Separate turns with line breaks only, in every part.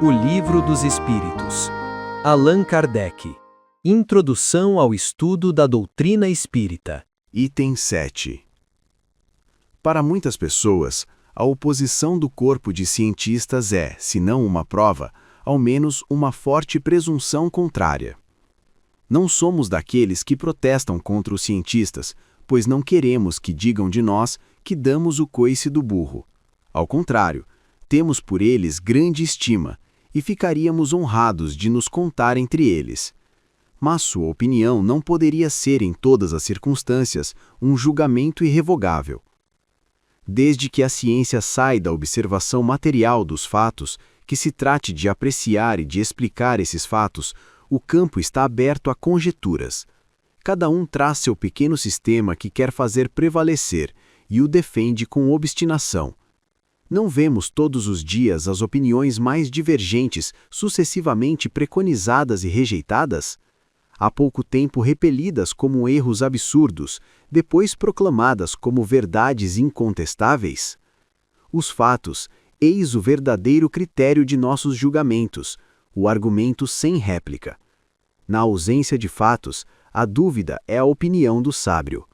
O Livro dos Espíritos. Allan Kardec. Introdução ao estudo da doutrina espírita.
Item 7. Para muitas pessoas, a oposição do corpo de cientistas é, se não uma prova, ao menos uma forte presunção contrária. Não somos daqueles que protestam contra os cientistas, pois não queremos que digam de nós que damos o coice do burro. Ao contrário, temos por eles grande estima e ficaríamos honrados de nos contar entre eles. Mas sua opinião não poderia ser em todas as circunstâncias um julgamento irrevogável. Desde que a ciência sai da observação material dos fatos, que se trate de apreciar e de explicar esses fatos, o campo está aberto a conjecturas. Cada um traz seu pequeno sistema que quer fazer prevalecer e o defende com obstinação. Não vemos todos os dias as opiniões mais divergentes sucessivamente preconizadas e rejeitadas? Há pouco tempo repelidas como erros absurdos, depois proclamadas como verdades incontestáveis? Os fatos, eis o verdadeiro critério de nossos julgamentos, o argumento sem réplica. Na ausência de fatos, a dúvida é a opinião do sábio.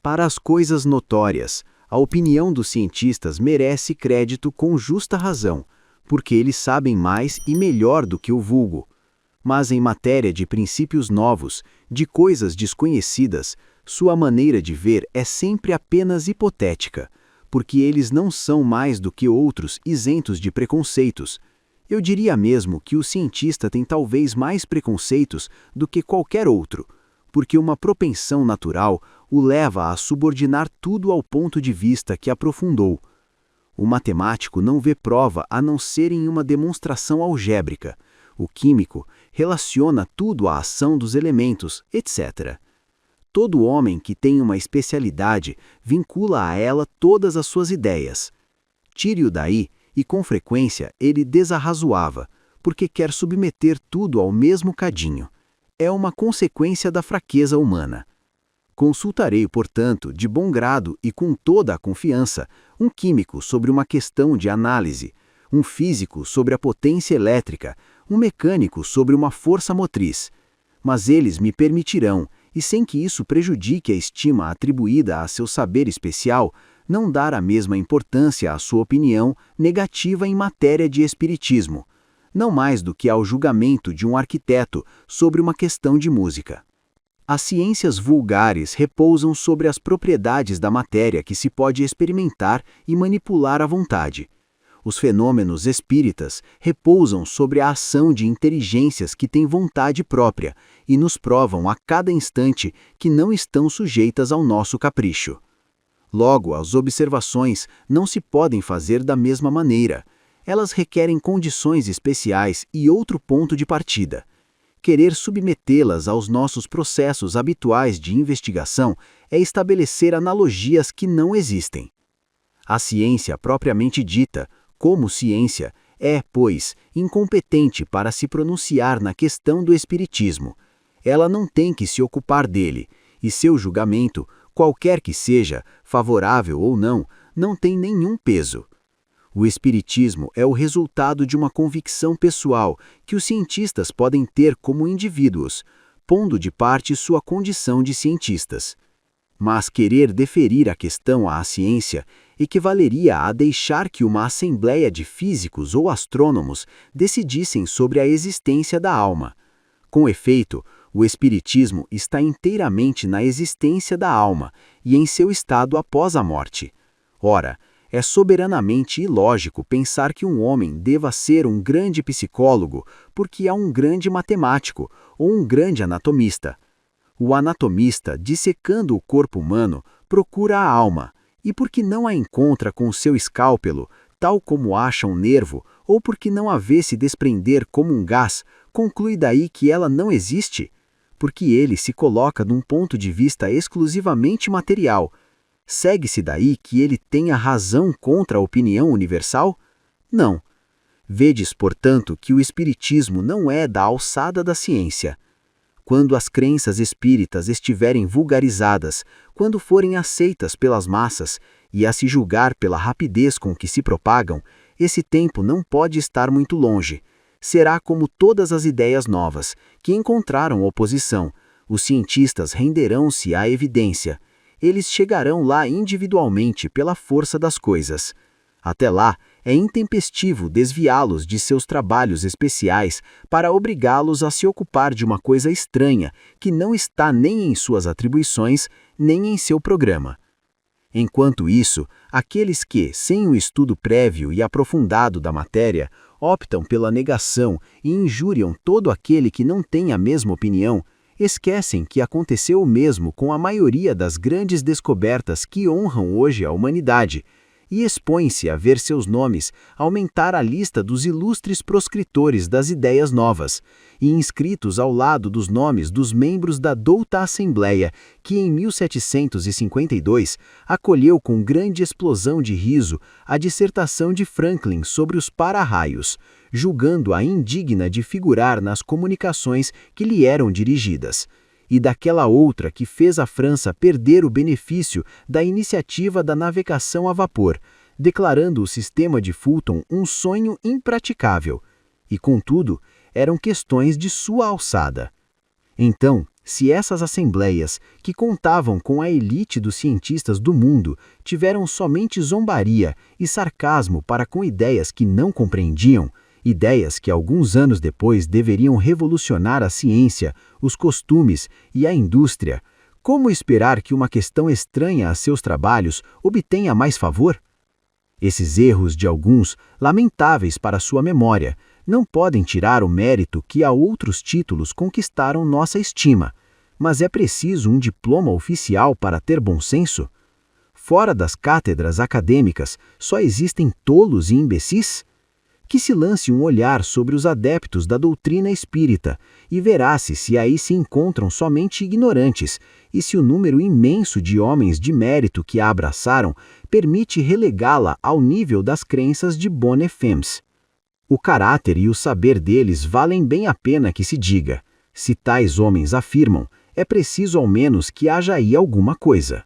Para as coisas notórias, a opinião dos cientistas merece crédito com justa razão, porque eles sabem mais e melhor do que o vulgo. Mas em matéria de princípios novos, de coisas desconhecidas, sua maneira de ver é sempre apenas hipotética, porque eles não são mais do que outros isentos de preconceitos. Eu diria mesmo que o cientista tem talvez mais preconceitos do que qualquer outro, porque uma propensão natural o leva a subordinar tudo ao ponto de vista que aprofundou. O matemático não vê prova a não ser em uma demonstração algébrica. O químico relaciona tudo à ação dos elementos, etc. Todo homem que tem uma especialidade vincula a ela todas as suas ideias. Tire-o daí e, com frequência, ele desarrazoava, porque quer submeter tudo ao mesmo cadinho. É uma consequência da fraqueza humana. Consultarei, portanto, de bom grado e com toda a confiança, um químico sobre uma questão de análise, um físico sobre a potência elétrica, um mecânico sobre uma força motriz. Mas eles me permitirão, e sem que isso prejudique a estima atribuída a seu saber especial, não dar a mesma importância à sua opinião negativa em matéria de espiritismo, não mais do que ao julgamento de um arquiteto sobre uma questão de música. As ciências vulgares repousam sobre as propriedades da matéria que se pode experimentar e manipular à vontade. Os fenômenos espíritas repousam sobre a ação de inteligências que têm vontade própria e nos provam a cada instante que não estão sujeitas ao nosso capricho. Logo, as observações não se podem fazer da mesma maneira. Elas requerem condições especiais e outro ponto de partida. Querer submetê-las aos nossos processos habituais de investigação é estabelecer analogias que não existem. A ciência propriamente dita, como ciência, é, pois, incompetente para se pronunciar na questão do espiritismo. Ela não tem que se ocupar dele, e seu julgamento, qualquer que seja, favorável ou não tem nenhum peso. O espiritismo é o resultado de uma convicção pessoal que os cientistas podem ter como indivíduos, pondo de parte sua condição de cientistas. Mas querer deferir a questão à ciência equivaleria a deixar que uma assembleia de físicos ou astrônomos decidissem sobre a existência da alma. Com efeito, o espiritismo está inteiramente na existência da alma e em seu estado após a morte. Ora, é soberanamente ilógico pensar que um homem deva ser um grande psicólogo porque é um grande matemático ou um grande anatomista. O anatomista, dissecando o corpo humano, procura a alma, e porque não a encontra com seu escálpelo, tal como acha um nervo, ou porque não a vê se desprender como um gás, conclui daí que ela não existe, porque ele se coloca num ponto de vista exclusivamente material. Segue-se daí que ele tenha razão contra a opinião universal? Não. Vedes, portanto, que o espiritismo não é da alçada da ciência. Quando as crenças espíritas estiverem vulgarizadas, quando forem aceitas pelas massas, e a se julgar pela rapidez com que se propagam, Esse tempo não pode estar muito longe. Será como todas as ideias novas, que encontraram oposição. Os cientistas renderão-se à evidência. Eles chegarão lá individualmente pela força das coisas. Até lá, é intempestivo desviá-los de seus trabalhos especiais para obrigá-los a se ocupar de uma coisa estranha que não está nem em suas atribuições, nem em seu programa. Enquanto isso, aqueles que, sem o estudo prévio e aprofundado da matéria, optam pela negação e injuriam todo aquele que não tem a mesma opinião, esquecem que aconteceu o mesmo com a maioria das grandes descobertas que honram hoje a humanidade, e expõem-se a ver seus nomes aumentar a lista dos ilustres proscritores das ideias novas, e inscritos ao lado dos nomes dos membros da douta Assembleia, que em 1752 acolheu com grande explosão de riso a dissertação de Franklin sobre os para-raios, julgando-a indigna de figurar nas comunicações que lhe eram dirigidas, e daquela outra que fez a França perder o benefício da iniciativa da navegação a vapor, declarando o sistema de Fulton um sonho impraticável. E, contudo, eram questões de sua alçada. Então, se essas assembleias, que contavam com a elite dos cientistas do mundo, tiveram somente zombaria e sarcasmo para com ideias que não compreendiam, ideias que alguns anos depois deveriam revolucionar a ciência, os costumes e a indústria, como esperar que uma questão estranha a seus trabalhos obtenha mais favor? Esses erros de alguns, lamentáveis para sua memória, não podem tirar o mérito que a outros títulos conquistaram nossa estima, mas é preciso um diploma oficial para ter bom senso? Fora das cátedras acadêmicas, só existem tolos e imbecis? Que se lance um olhar sobre os adeptos da doutrina espírita e verá-se se aí se encontram somente ignorantes e se o número imenso de homens de mérito que a abraçaram permite relegá-la ao nível das crenças de Bonne Femmes. O caráter e o saber deles valem bem a pena que se diga. Se tais homens afirmam, é preciso ao menos que haja aí alguma coisa.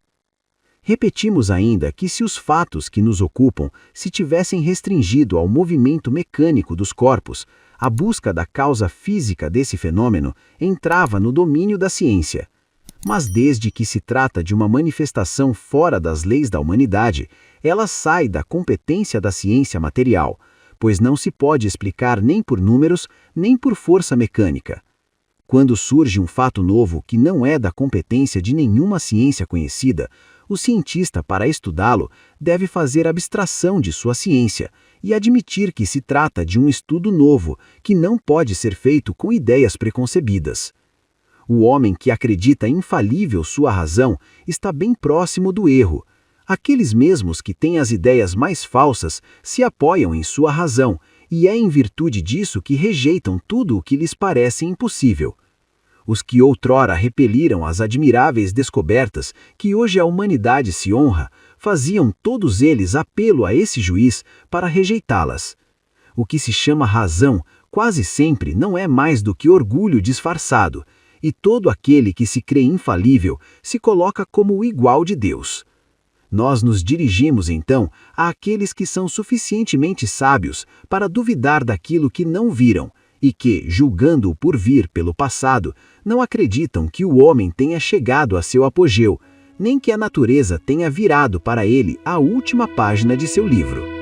Repetimos ainda que se os fatos que nos ocupam se tivessem restringido ao movimento mecânico dos corpos, a busca da causa física desse fenômeno entrava no domínio da ciência. Mas desde que se trata de uma manifestação fora das leis da humanidade, ela sai da competência da ciência material, pois não se pode explicar nem por números, nem por força mecânica. Quando surge um fato novo que não é da competência de nenhuma ciência conhecida, o cientista, para estudá-lo, deve fazer abstração de sua ciência e admitir que se trata de um estudo novo, que não pode ser feito com ideias preconcebidas. O homem que acredita infalível sua razão está bem próximo do erro. Aqueles mesmos que têm as ideias mais falsas se apoiam em sua razão, e é em virtude disso que rejeitam tudo o que lhes parece impossível. Os que outrora repeliram as admiráveis descobertas que hoje a humanidade se honra, faziam todos eles apelo a esse juiz para rejeitá-las. O que se chama razão quase sempre não é mais do que orgulho disfarçado, e todo aquele que se crê infalível se coloca como o igual de Deus. Nós nos dirigimos, então, àqueles que são suficientemente sábios para duvidar daquilo que não viram, e que, julgando-o por vir pelo passado, não acreditam que o homem tenha chegado a seu apogeu, nem que a natureza tenha virado para ele a última página de seu livro.